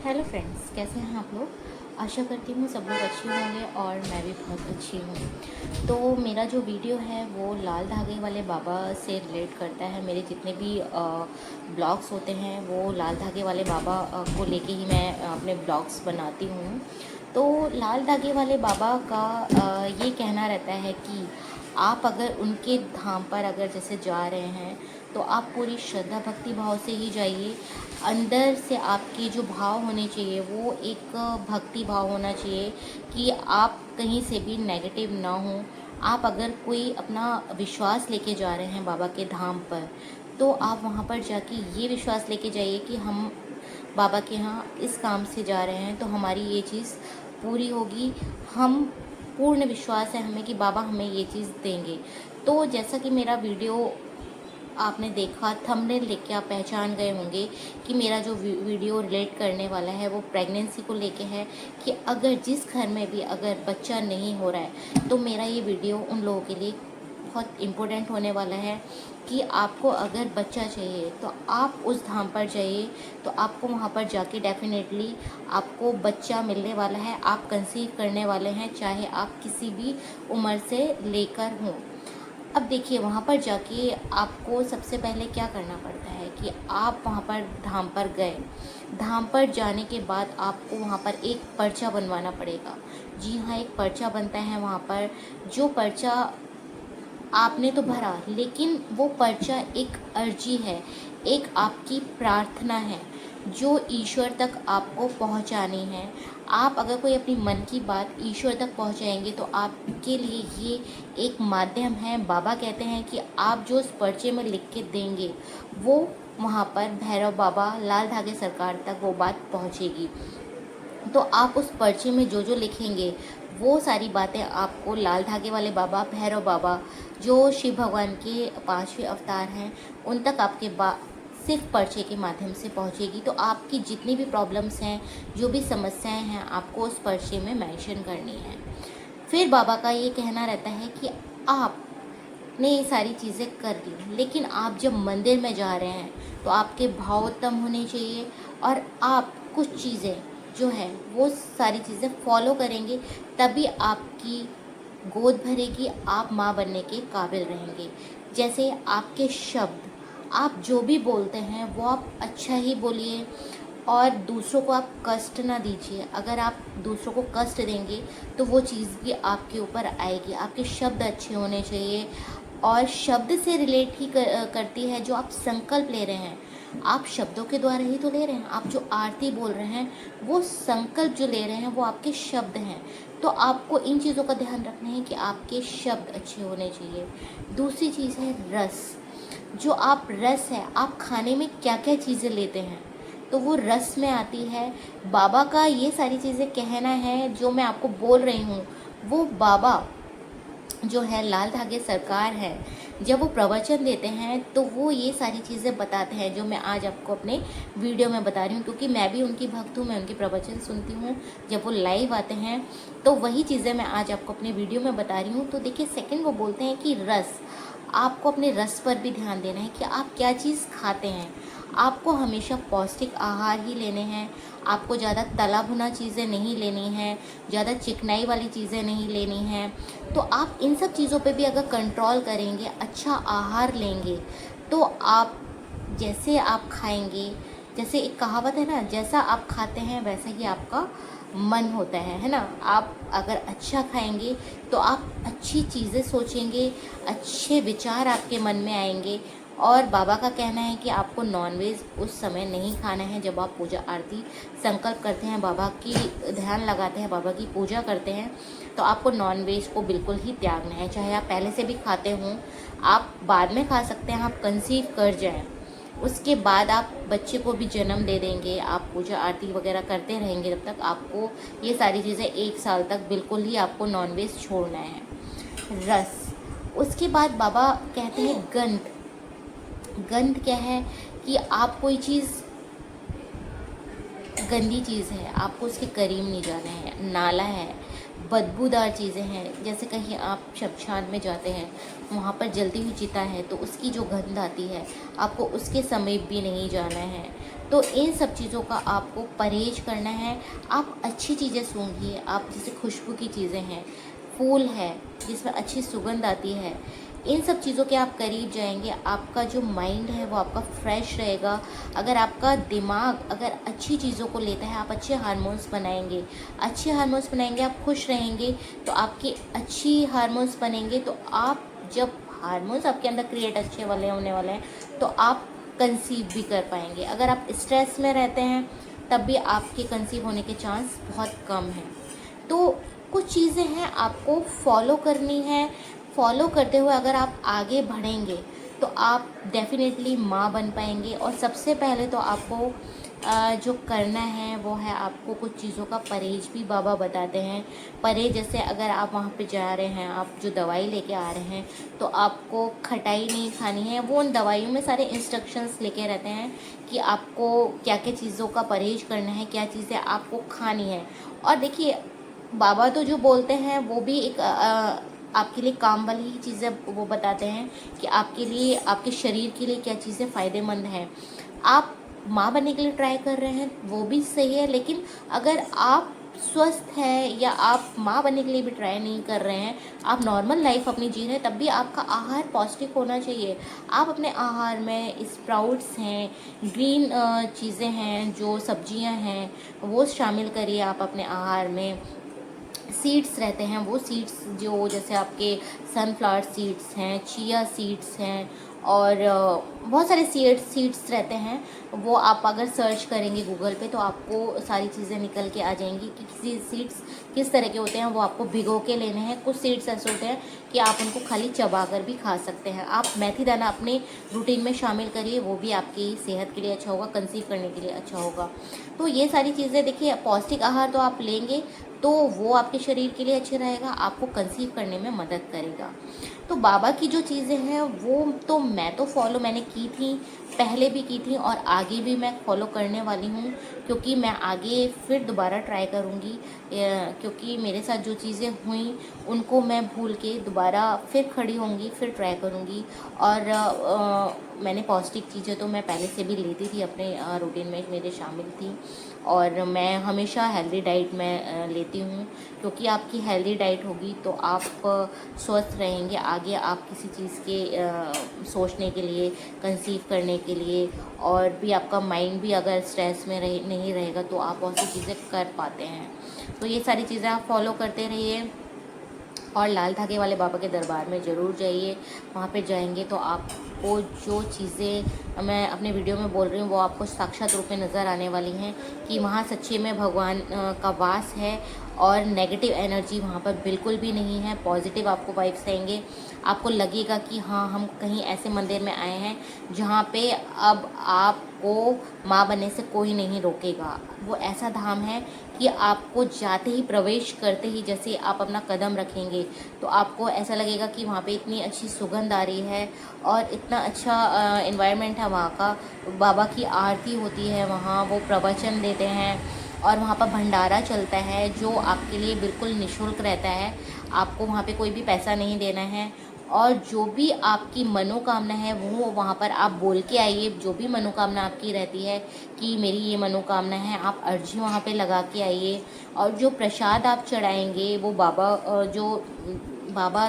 Hello friends, कैसे हैं आप लोग। आशा करती हूँ सब लोग अच्छे होंगे और मैं भी बहुत अच्छी हूँ। तो मेरा जो वीडियो है वो लाल धागे वाले बाबा से रिलेट करता है। मेरे जितने भी ब्लॉग्स होते हैं वो लाल धागे वाले बाबा को लेके ही मैं अपने ब्लॉग्स बनाती हूँ। तो लाल धागे वाले बाबा का ये कहना रहता है कि आप अगर उनके धाम पर अगर जैसे जा रहे हैं तो आप पूरी श्रद्धा भक्ति भाव से ही जाइए। अंदर से आपके जो भाव होने चाहिए वो एक भक्ति भाव होना चाहिए कि आप कहीं से भी नेगेटिव ना हो। आप अगर कोई अपना विश्वास लेके जा रहे हैं बाबा के धाम पर, तो आप वहाँ पर जाके ये विश्वास लेके जाइए कि हम बाबा के यहाँ इस काम से जा रहे हैं तो हमारी ये चीज़ पूरी होगी। हम पूर्ण विश्वास है हमें कि बाबा हमें ये चीज़ देंगे। तो जैसा कि मेरा वीडियो आपने देखा, थंबनेल देख के आप पहचान गए होंगे कि मेरा जो वीडियो रिलेट करने वाला है वो प्रेगनेंसी को लेके है कि अगर जिस घर में भी अगर बच्चा नहीं हो रहा है तो मेरा ये वीडियो उन लोगों के लिए बहुत इम्पोर्टेंट होने वाला है कि आपको अगर बच्चा चाहिए तो आप उस धाम पर जाइए, तो आपको वहाँ पर जाके डेफिनेटली आपको बच्चा मिलने वाला है। आप कंसीव करने वाले हैं, चाहे आप किसी भी उम्र से लेकर हों। अब देखिए, वहाँ पर जाके आपको सबसे पहले क्या करना पड़ता है कि आप वहाँ पर धाम पर गए। धाम पर जाने के बाद आपको वहाँ पर एक पर्चा बनवाना पड़ेगा। जी हाँ, एक पर्चा बनता है वहाँ पर। जो पर्चा आपने तो भरा, लेकिन वो पर्चा एक अर्जी है, एक आपकी प्रार्थना है जो ईश्वर तक आपको पहुंचानी है। आप अगर कोई अपनी मन की बात ईश्वर तक पहुंचाएंगे तो आपके लिए ये एक माध्यम है। बाबा कहते हैं कि आप जो उस पर्चे में लिख के देंगे वो वहाँ पर भैरव बाबा, लाल धागे सरकार तक वो बात पहुँचेगी। तो आप उस पर्चे में जो जो लिखेंगे वो सारी बातें आपको लाल धागे वाले बाबा, भैरव बाबा जो शिव भगवान के 5वें अवतार हैं, उन तक आपके सिर्फ पर्चे के माध्यम से पहुंचेगी। तो आपकी जितनी भी प्रॉब्लम्स हैं, जो भी समस्याएं हैं, आपको उस पर्चे में मेंशन करनी है। फिर बाबा का ये कहना रहता है कि आपने ये सारी चीज़ें कर ली, लेकिन आप जब मंदिर में जा रहे हैं तो आपके भाव उत्तम होने चाहिए और आप कुछ चीज़ें जो है वो सारी चीज़ें फॉलो करेंगे, तभी आपकी गोद भरेगी, आप माँ बनने के काबिल रहेंगे। जैसे आपके शब्द, आप जो भी बोलते हैं वो आप अच्छा ही बोलिए और दूसरों को आप कष्ट ना दीजिए। अगर आप दूसरों को कष्ट देंगे तो वो चीज़ भी आपके ऊपर आएगी। आपके शब्द अच्छे होने चाहिए और शब्द से रिलेट ही करती है जो आप संकल्प ले रहे हैं। आप शब्दों के द्वारा ही तो ले रहे हैं। आप जो आरती बोल रहे हैं वो संकल्प जो ले रहे हैं वो आपके शब्द हैं। तो आपको इन चीज़ों का ध्यान रखना है कि आपके शब्द अच्छे होने चाहिए। दूसरी चीज़ है रस। जो आप रस है, आप खाने में क्या क्या चीज़ें लेते हैं तो वो रस में आती है। बाबा का ये सारी चीज़ें कहना है जो मैं आपको बोल रही हूँ, वो बाबा जो है लाल धागे सरकार है, जब वो प्रवचन देते हैं तो वो ये सारी चीज़ें बताते हैं जो मैं आज आपको अपने वीडियो में बता रही हूँ, क्योंकि मैं भी उनकी भक्त हूँ। मैं उनके प्रवचन सुनती हूँ जब वो लाइव आते हैं, तो वही चीज़ें मैं आज आपको अपने वीडियो में बता रही हूँ। तो देखिए, सेकंड वो बोलते हैं कि रस, आपको अपने रस पर भी ध्यान देना है कि आप क्या चीज़ खाते हैं। आपको हमेशा पौष्टिक आहार ही लेने हैं। आपको ज़्यादा तला भुना चीज़ें नहीं लेनी हैं, ज़्यादा चिकनाई वाली चीज़ें नहीं लेनी हैं। तो आप इन सब चीज़ों पे भी अगर कंट्रोल करेंगे, अच्छा आहार लेंगे, तो आप जैसे आप खाएंगे, जैसे एक कहावत है ना, जैसा आप खाते हैं वैसा ही आपका मन होता है ना। आप अगर अच्छा खाएंगे तो आप अच्छी चीज़ें सोचेंगे, अच्छे विचार आपके मन में आएंगे। और बाबा का कहना है कि आपको नॉनवेज उस समय नहीं खाना है जब आप पूजा आरती संकल्प करते हैं, बाबा की ध्यान लगाते हैं, बाबा की पूजा करते हैं, तो आपको नॉनवेज को बिल्कुल ही त्यागना है। चाहे आप पहले से भी खाते हों, आप बाद में खा सकते हैं। आप कंसीव कर जाएं, उसके बाद आप बच्चे को भी जन्म दे देंगे, आप पूजा आरती वगैरह करते रहेंगे, तब तक आपको ये सारी चीज़ें 1 साल तक बिल्कुल ही आपको नॉनवेज छोड़ना है। रस, उसके बाद बाबा कहते हैं गंध। गंध क्या है कि आप कोई चीज़ गंदी चीज़ है, आपको उसके करीब नहीं जाना है। नाला है, बदबूदार चीज़ें हैं, जैसे कहीं आप शमशान में जाते हैं, वहाँ पर जलती हुई चिता है तो उसकी जो गंध आती है, आपको उसके समीप भी नहीं जाना है। तो इन सब चीज़ों का आपको परहेज करना है। आप अच्छी चीज़ें सूंघिए, आप जैसे खुशबू की चीज़ें हैं, फूल है जिसमें अच्छी सुगंध आती है, इन सब चीज़ों के आप करीब जाएंगे, आपका जो माइंड है वो आपका फ्रेश रहेगा। अगर आपका दिमाग अगर अच्छी चीज़ों को लेता है, आप अच्छे हार्मोन्स बनाएंगे, आप खुश रहेंगे, तो आपके अच्छी हार्मोन्स बनेंगे। तो आप जब हार्मोन्स आपके अंदर क्रिएट अच्छे वाले होने वाले हैं तो आप कंसीव भी कर पाएंगे। अगर आप स्ट्रेस में रहते हैं तब भी आपके कंसीव होने के चांस बहुत कम हैं। तो कुछ चीज़ें हैं आपको फॉलो करनी है। फॉलो करते हुए अगर आप आगे बढ़ेंगे तो आप डेफिनेटली माँ बन पाएंगे। और सबसे पहले तो आपको जो करना है वो है, आपको कुछ चीज़ों का परहेज भी बाबा बताते हैं। परहेज जैसे अगर आप वहाँ पे जा रहे हैं, आप जो दवाई लेके आ रहे हैं, तो आपको खटाई नहीं खानी है। वो उन दवाइयों में सारे इंस्ट्रक्शंस लेके रहते हैं कि आपको क्या क्या चीज़ों का परहेज करना है, क्या चीज़ें आपको खानी है। और देखिए, बाबा तो जो बोलते हैं वो भी एक आपके लिए काम वाली ही चीज़ें वो बताते हैं कि आपके लिए, आपके शरीर के लिए क्या चीज़ें फ़ायदेमंद हैं। आप माँ बनने के लिए ट्राई कर रहे हैं वो भी सही है, लेकिन अगर आप स्वस्थ हैं या आप माँ बनने के लिए भी ट्राई नहीं कर रहे हैं, आप नॉर्मल लाइफ अपनी जी रहे हैं, तब भी आपका आहार पौष्टिक होना चाहिए। आप अपने आहार में स्प्राउट्स हैं, ग्रीन चीज़ें हैं, जो सब्जियां हैं वो शामिल करिए आप अपने आहार में। सीड्स रहते हैं, वो सीड्स जो जैसे आपके सनफ्लावर सीड्स हैं, चिया सीड्स हैं, और बहुत सारे सीड्स रहते हैं। वो आप अगर सर्च करेंगे गूगल पे तो आपको सारी चीज़ें निकल के आ जाएंगी कि किसी सीड्स किस तरह के होते हैं। वो आपको भिगो के लेने हैं। कुछ सीड्स ऐसे होते हैं कि आप उनको खाली चबा कर भी खा सकते हैं। आप मेथी दाना अपने रूटीन में शामिल करिए, वो भी आपकी सेहत के लिए अच्छा होगा, कंसीव करने के लिए अच्छा होगा। तो ये सारी चीज़ें देखिए, पौष्टिक आहार तो आप लेंगे तो वो आपके शरीर के लिए अच्छे रहेगा, आपको कंसीव करने में मदद करेगा। तो बाबा की जो चीज़ें हैं वो तो मैंने की थी, पहले भी की थी और आगे भी मैं फॉलो करने वाली हूँ, क्योंकि मैं आगे फिर दोबारा ट्राई करूँगी। क्योंकि मेरे साथ जो चीज़ें हुई उनको मैं भूल के दोबारा फिर खड़ी होंगी, फिर ट्राई करूँगी। और मैंने पौष्टिक चीज़ें तो मैं पहले से भी लेती थी, अपने रूटीन में मेरे शामिल थी। और मैं हमेशा हेल्दी डाइट में लेती हूँ, क्योंकि आपकी हेल्दी डाइट होगी तो आप स्वस्थ रहेंगे। आगे आप किसी चीज़ के सोचने के लिए, कंसीव करने के लिए, और भी आपका माइंड भी अगर स्ट्रेस में नहीं रहेगा तो आप बहुत सी चीज़ें कर पाते हैं। तो ये सारी चीज़ें आप फॉलो करते रहिए। और लाल धागे वाले बाबा के दरबार में ज़रूर जाइए। वहाँ पे जाएंगे तो आपको जो चीज़ें मैं अपने वीडियो में बोल रही हूँ वो आपको साक्षात रूप में नज़र आने वाली हैं कि वहाँ सच्चे में भगवान का वास है। और नेगेटिव एनर्जी वहाँ पर बिल्कुल भी नहीं है, पॉजिटिव आपको वाइब्स आएंगे। आपको लगेगा कि हाँ, हम कहीं ऐसे मंदिर में आए हैं जहाँ पे अब आपको माँ बनने से कोई नहीं रोकेगा। वो ऐसा धाम है कि आपको जाते ही, प्रवेश करते ही, जैसे आप अपना कदम रखेंगे तो आपको ऐसा लगेगा कि वहाँ पे इतनी अच्छी सुगंध आ रही है और इतना अच्छा एनवायरनमेंट है वहाँ का। बाबा की आरती होती है वहाँ, वो प्रवचन देते हैं और वहाँ पर भंडारा चलता है जो आपके लिए बिल्कुल निःशुल्क रहता है। आपको वहाँ पे कोई भी पैसा नहीं देना है। और जो भी आपकी मनोकामना है वो वहाँ पर आप बोल के आइए। जो भी मनोकामना आपकी रहती है कि मेरी ये मनोकामना है, आप अर्जी वहाँ पे लगा के आइए। और जो प्रसाद आप चढ़ाएंगे वो बाबा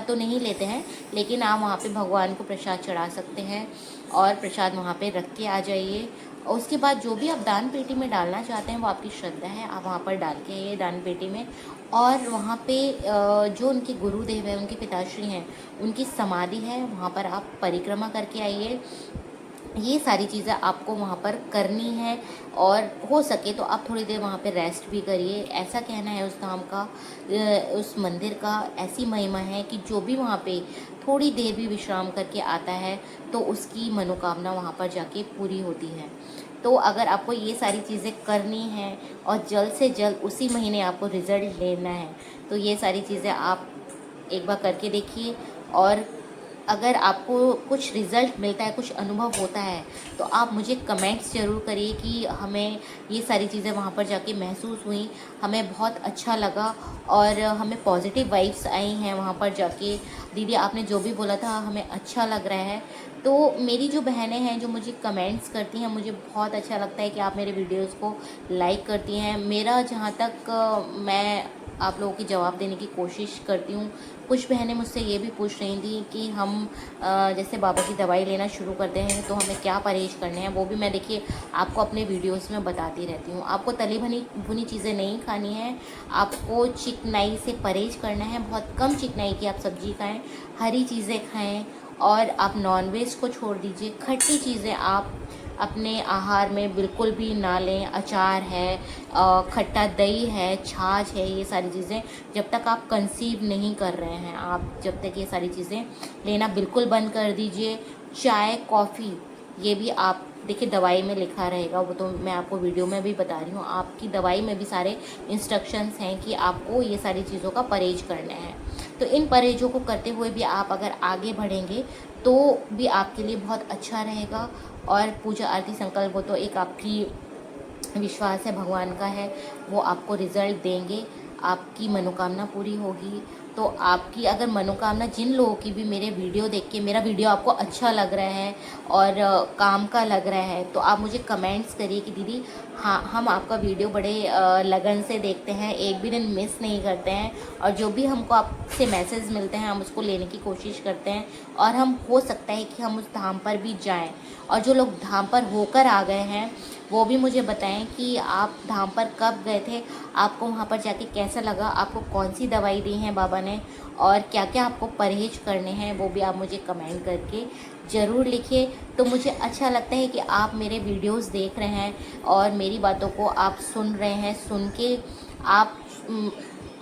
तो नहीं लेते हैं, लेकिन आप वहाँ पे भगवान को प्रसाद चढ़ा सकते हैं और प्रसाद वहाँ पे रख के आ जाइए। और उसके बाद जो भी आप दान पेटी में डालना चाहते हैं वो आपकी श्रद्धा है, आप वहाँ पर डाल के आइए दान पेटी में। और वहाँ पे जो उनके गुरुदेव हैं, उनके पिताश्री हैं, उनकी समाधि है, वहाँ पर आप परिक्रमा करके आइए। ये सारी चीज़ें आपको वहाँ पर करनी है। और हो सके तो आप थोड़ी देर वहाँ पे रेस्ट भी करिए। ऐसा कहना है उस धाम का, उस मंदिर का ऐसी महिमा है कि जो भी वहाँ पे थोड़ी देर भी विश्राम करके आता है तो उसकी मनोकामना वहाँ पर जाके पूरी होती है। तो अगर आपको ये सारी चीज़ें करनी है और जल्द से जल्द उसी महीने आपको रिज़ल्ट लेना है तो ये सारी चीज़ें आप एक बार करके देखिए। और अगर आपको कुछ रिज़ल्ट मिलता है, कुछ अनुभव होता है, तो आप मुझे कमेंट्स ज़रूर करिए कि हमें ये सारी चीज़ें वहाँ पर जाके महसूस हुई, हमें बहुत अच्छा लगा और हमें पॉजिटिव वाइब्स आई हैं वहाँ पर जाके। दीदी आपने जो भी बोला था हमें अच्छा लग रहा है। तो मेरी जो बहनें हैं जो मुझे कमेंट्स करती हैं, मुझे बहुत अच्छा लगता है कि आप मेरे वीडियोज़ को लाइक करती हैं। मेरा जहाँ तक मैं आप लोगों की जवाब देने की कोशिश करती हूँ। कुछ बहनें मुझसे ये भी पूछ रही थी कि हम जैसे बाबा की दवाई लेना शुरू करते हैं तो हमें क्या परहेज़ करने हैं, वो भी मैं देखिए आपको अपने वीडियोस में बताती रहती हूँ। आपको तली भनी भुनी चीज़ें नहीं खानी है, आपको चिकनाई से परहेज़ करना है। बहुत कम चिकनाई की आप सब्ज़ी खाएँ, हरी चीज़ें खाएँ और आप नॉनवेज को छोड़ दीजिए। खट्टी चीज़ें आप अपने आहार में बिल्कुल भी ना लें। अचार है, खट्टा दही है, छाछ है, ये सारी चीज़ें जब तक आप कंसीव नहीं कर रहे हैं, आप जब तक ये सारी चीज़ें लेना बिल्कुल बंद कर दीजिए। चाय, कॉफ़ी ये भी आप देखिए दवाई में लिखा रहेगा, वो तो मैं आपको वीडियो में भी बता रही हूँ। आपकी दवाई में भी सारे इंस्ट्रक्शंस हैं कि आपको ये सारी चीज़ों का परहेज़ करना है। तो इन परहेज़ों को करते हुए भी आप अगर आगे बढ़ेंगे तो भी आपके लिए बहुत अच्छा रहेगा। और पूजा आरती संकल्प वो तो एक आपकी विश्वास है, भगवान का है, वो आपको रिज़ल्ट देंगे, आपकी मनोकामना पूरी होगी। तो आपकी अगर मनोकामना, जिन लोगों की भी मेरे वीडियो देख के मेरा वीडियो आपको अच्छा लग रहा है और काम का लग रहा है, तो आप मुझे कमेंट्स करिए कि दीदी हाँ, हम आपका वीडियो बड़े लगन से देखते हैं, एक भी दिन मिस नहीं करते हैं और जो भी हमको आपसे मैसेज मिलते हैं हम उसको लेने की कोशिश करते हैं और हम हो सकता है कि हम उस धाम पर भी जाएं। और जो लोग धाम पर होकर आ गए हैं वो भी मुझे बताएं कि आप धाम पर कब गए थे, आपको वहाँ पर जाके कैसा लगा, आपको कौन सी दवाई दी है बाबा ने और क्या क्या आपको परहेज करने हैं, वो भी आप मुझे कमेंट करके ज़रूर लिखिए। तो मुझे अच्छा लगता है कि आप मेरे वीडियोस देख रहे हैं और मेरी बातों को आप सुन रहे हैं। सुन के आप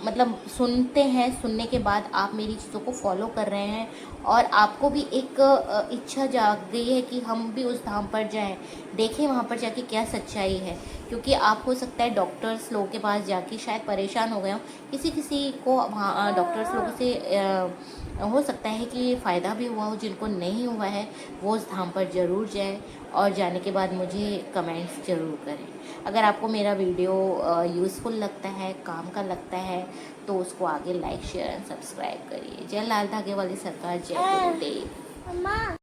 मतलब सुनते हैं, सुनने के बाद आप मेरी चीज़ों को फॉलो कर रहे हैं और आपको भी एक इच्छा जाग गई है कि हम भी उस धाम पर जाएं, देखें वहाँ पर जाके क्या सच्चाई है। क्योंकि आप हो सकता है डॉक्टर्स लोगों के पास जाके शायद परेशान हो गए हों, किसी किसी को वहाँ डॉक्टर्स लोगों से हो सकता है कि फ़ायदा भी हुआ हो, जिनको नहीं हुआ है वो उस धाम पर ज़रूर जाए और जाने के बाद मुझे कमेंट्स ज़रूर करें। अगर आपको मेरा वीडियो यूज़फुल लगता है, काम का लगता है, तो उसको आगे लाइक, शेयर एंड सब्सक्राइब करिए। जय लाल धागे वाली सरकार, जय गुरुदेव।